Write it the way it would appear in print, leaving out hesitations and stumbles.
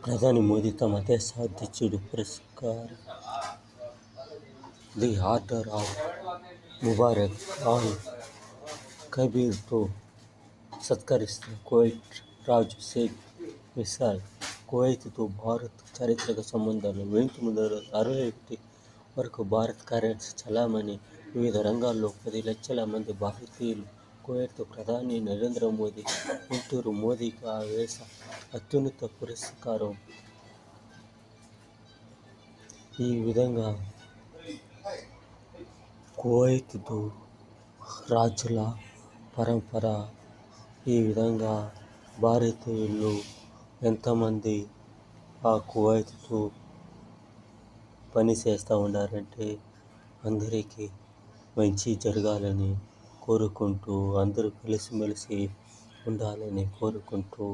ప్రధాని మోదీ తమ దేశ అధ్యక్షుడు పురస్కార్ the order of Mubarak al కబీర్తో సత్కరిస్తున్న కువైట్ రాజు షేక్ ఫైసల్ కువైత్తో భారత్ చారిత్రక సంబంధాలు 1961 వరకు భారత్ కరెన్సీ చలామణి వివిధ రంగాల్లో 10 లక్షల మంది భారతీయులు కువైట్ ప్రధాని నరేంద్ర మోదీ గుంటూరు మోదీకి ఆ దేశ అత్యున్నత పురస్కారం. ఈ విధంగా కువైత్తో రాజుల పరంపర. ఈ విధంగా భారతీయులు ఎంతమంది ఆ కువైత్తో పని చేస్తూ ఉన్నారంటే అందరికీ మంచి జరగాలని కోరుకుంటూ, అందరూ కలిసిమెలిసి ఉండాలని కోరుకుంటూ